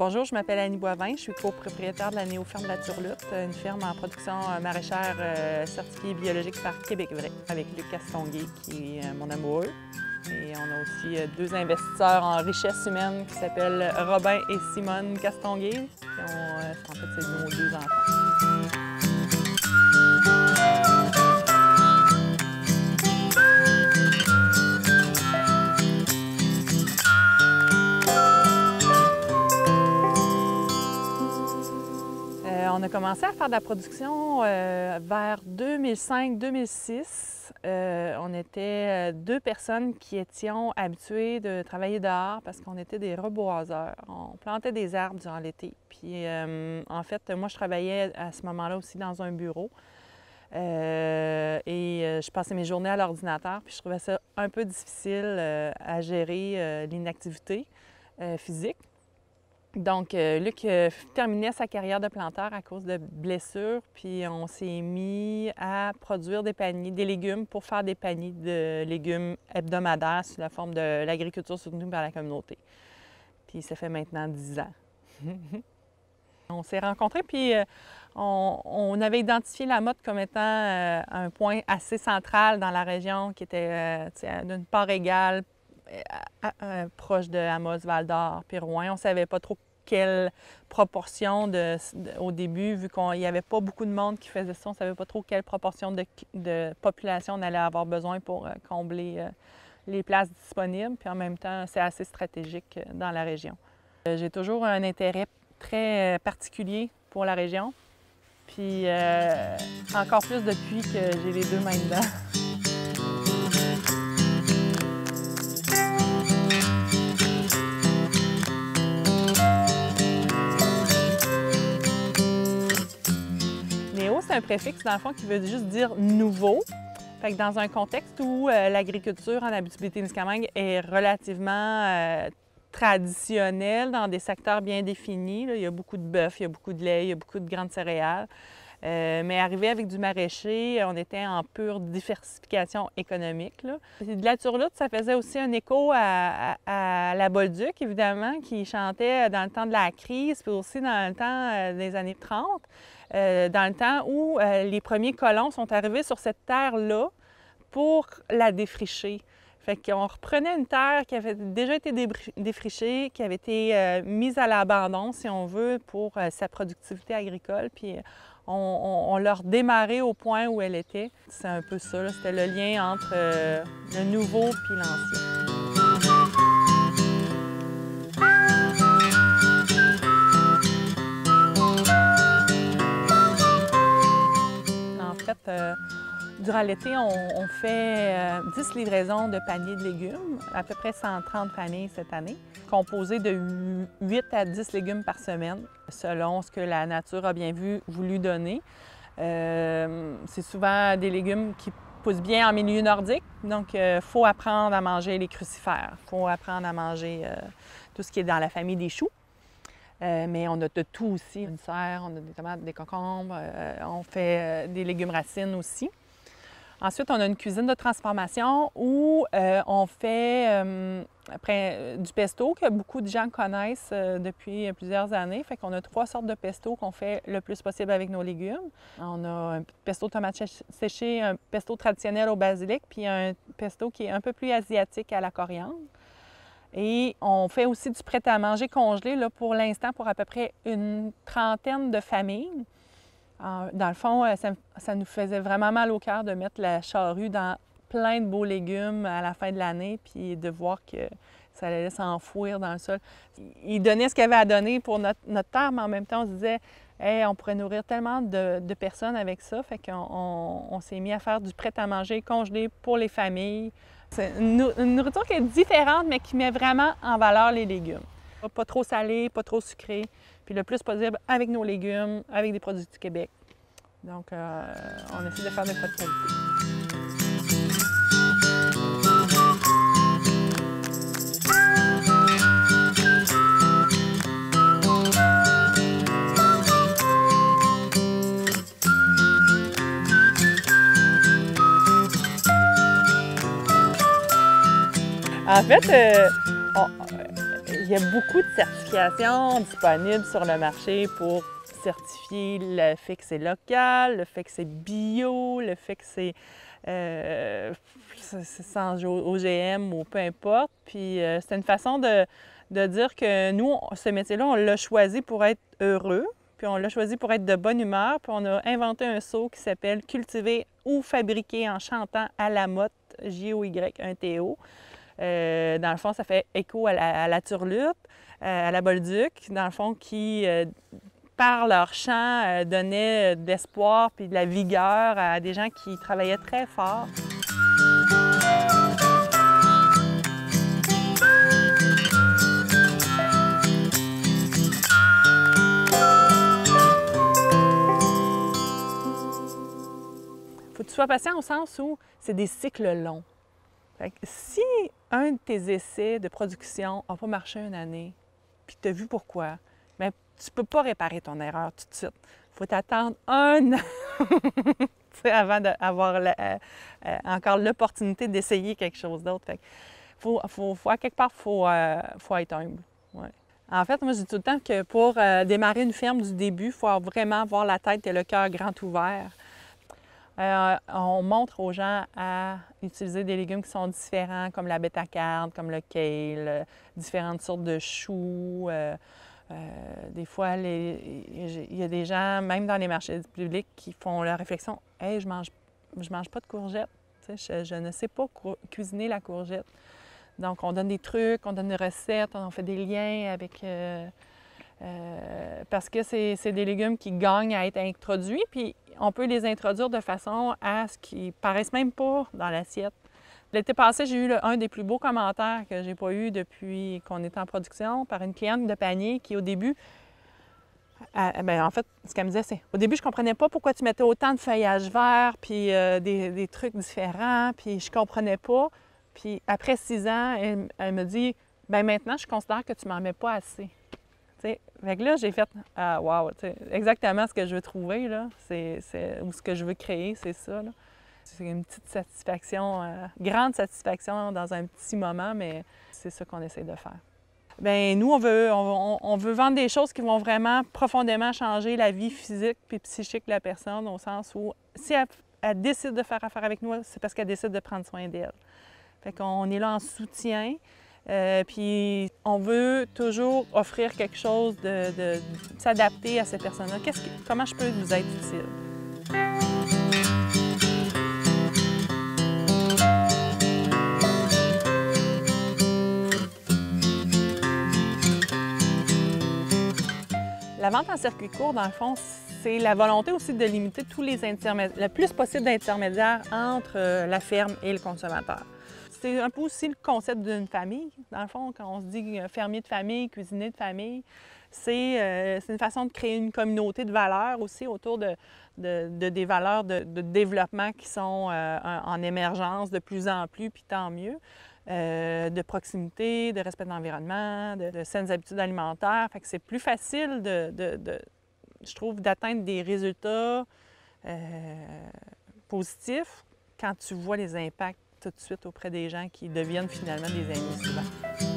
Bonjour, je m'appelle Annie Boivin, je suis copropriétaire de la Néo-Ferme de la Turlutte, une ferme en production maraîchère certifiée biologique par Québec Vrai, avec Luc Castonguay, qui est mon amoureux. Et on a aussi deux investisseurs en richesse humaine qui s'appellent Robin et Simone Castonguay, qui ont, en fait, c'est nos deux enfants. On a commencé à faire de la production vers 2005-2006. On était deux personnes qui étions habituées de travailler dehors parce qu'on était des reboiseurs. On plantait des arbres durant l'été. Puis en fait, moi, je travaillais à ce moment-là aussi dans un bureau. Je passais mes journées à l'ordinateur, puis je trouvais ça un peu difficile à gérer l'inactivité physique. Donc, Luc terminait sa carrière de planteur à cause de blessures, puis on s'est mis à produire des paniers, des légumes pour faire des paniers de légumes hebdomadaires sous la forme de l'agriculture soutenue par la communauté. Puis ça fait maintenant 10 ans. On s'est rencontrés, puis on avait identifié la motte comme étant un point assez central dans la région qui était d'une part égale, proche de Amos, Val-d'Or, puis Rouen. On ne savait pas trop quelle proportion au début, vu qu'il n'y avait pas beaucoup de monde qui faisait ça, on ne savait pas trop quelle proportion de population on allait avoir besoin pour combler les places disponibles. Puis en même temps, c'est assez stratégique dans la région. J'ai toujours un intérêt très particulier pour la région, puis encore plus depuis que j'ai les deux mains dedans. Néo, c'est un préfixe, dans le fond, qui veut juste dire « nouveau ». Fait que dans un contexte où l'agriculture en Abitibi-Témiscamingue est relativement traditionnelle dans des secteurs bien définis, là, il y a beaucoup de bœuf, il y a beaucoup de lait, il y a beaucoup de grandes céréales. Mais arrivé avec du maraîcher, on était en pure diversification économique, là. De la Turlutte, ça faisait aussi un écho à la Bolduc, évidemment, qui chantait dans le temps de la crise, puis aussi dans le temps des années 30. Dans le temps où les premiers colons sont arrivés sur cette terre-là pour la défricher. Fait qu'on reprenait une terre qui avait déjà été défrichée, qui avait été mise à l'abandon, si on veut, pour sa productivité agricole, puis on l'a redémarré au point où elle était. C'est un peu ça, c'était le lien entre le nouveau puis l'ancien. Durant l'été, on fait 10 livraisons de paniers de légumes, à peu près 130 familles cette année, composées de 8 à 10 légumes par semaine, selon ce que la nature a bien voulu donner. C'est souvent des légumes qui poussent bien en milieu nordique, donc il faut apprendre à manger les crucifères, il faut apprendre à manger tout ce qui est dans la famille des choux. Mais on a de tout aussi. Une serre, on a des tomates, des concombres, on fait des légumes racines aussi. Ensuite, on a une cuisine de transformation où on fait du pesto que beaucoup de gens connaissent depuis plusieurs années. Fait qu'on a 3 sortes de pesto qu'on fait le plus possible avec nos légumes. On a un pesto tomate séchée, un pesto traditionnel au basilic, puis un pesto qui est un peu plus asiatique à la coriandre. Et on fait aussi du prêt-à-manger congelé là, pour l'instant pour à peu près une trentaine de familles. Dans le fond, ça nous faisait vraiment mal au cœur de mettre la charrue dans plein de beaux légumes à la fin de l'année, puis de voir que ça allait s'enfouir dans le sol. Il donnait ce qu'il avait à donner pour notre terre, mais en même temps, on se disait hey, on pourrait nourrir tellement de personnes avec ça. Fait qu'on s'est mis à faire du prêt-à-manger congelé pour les familles. C'est une nourriture qui est différente, mais qui met vraiment en valeur les légumes. Pas trop salé, pas trop sucré, puis le plus possible avec nos légumes, avec des produits du Québec. Donc, on essaie de faire des plats de qualité. En fait, il y a beaucoup de certifications disponibles sur le marché pour certifier le fait que c'est local, le fait que c'est bio, le fait que c'est sans OGM ou peu importe. Puis c'est une façon de dire que nous, ce métier-là, on l'a choisi pour être heureux, puis on l'a choisi pour être de bonne humeur, puis on a inventé un seau qui s'appelle « Cultiver ou fabriquer en chantant à la motte », J-O-Y-1-T-O. Dans le fond, ça fait écho à la turlupe, à la bolduc, dans le fond, qui, par leur chant, donnaient de l'espoir puis de la vigueur à des gens qui travaillaient très fort. Il faut que tu sois patient au sens où c'est des cycles longs. Fait que si un de tes essais de production n'a pas marché une année, puis tu as vu pourquoi, bien, tu ne peux pas réparer ton erreur tout de suite. Il faut t'attendre un an avant d'avoir encore l'opportunité d'essayer quelque chose d'autre. Fait que à quelque part, il faut être humble. Ouais. En fait, moi, je dis tout le temps que pour démarrer une ferme du début, il faut vraiment avoir la tête et le cœur grand ouvert. On montre aux gens à utiliser des légumes qui sont différents, comme la bêta-carne, comme le kale, différentes sortes de choux. Des fois, il y a des gens, même dans les marchés publics, qui font la réflexion « Hey, je mange pas de courgettes. Je ne sais pas cuisiner la courgette. » Donc, on donne des trucs, on donne des recettes, on fait des liens avec... parce que c'est des légumes qui gagnent à être introduits, puis on peut les introduire de façon à ce qu'ils ne paraissent même pas dans l'assiette. L'été passé, j'ai eu un des plus beaux commentaires que j'ai pas eu depuis qu'on est en production par une cliente de panier qui, au début, en fait, ce qu'elle me disait, c'est « Au début, je ne comprenais pas pourquoi tu mettais autant de feuillage vert, puis des trucs différents, puis je ne comprenais pas. Puis après 6 ans, elle me dit « Bien, maintenant, je considère que tu m'en mets pas assez. » Fait que là, j'ai fait « Ah, wow! » Exactement ce que je veux trouver, là, ou ce que je veux créer, c'est ça. C'est une petite satisfaction, grande satisfaction dans un petit moment, mais c'est ça qu'on essaie de faire. Bien, nous, on veut vendre des choses qui vont vraiment profondément changer la vie physique et psychique de la personne, au sens où si elle décide de faire affaire avec nous, c'est parce qu'elle décide de prendre soin d'elle. Fait qu'on est là en soutien. Puis on veut toujours offrir quelque chose de s'adapter à cette personne-là. Comment je peux vous être utile? La vente en circuit court, dans le fond, c'est la volonté aussi de limiter tous les intermédiaires, le plus possible d'intermédiaires entre la ferme et le consommateur. C'est un peu aussi le concept d'une famille. Dans le fond, quand on se dit fermier de famille, cuisinier de famille, c'est une façon de créer une communauté de valeurs aussi autour des valeurs de développement qui sont en émergence de plus en plus, puis tant mieux. De proximité, de respect de l'environnement, de saines habitudes alimentaires. Fait que c'est plus facile, je trouve, d'atteindre des résultats positifs quand tu vois les impacts tout de suite auprès des gens qui deviennent finalement des amis souvent.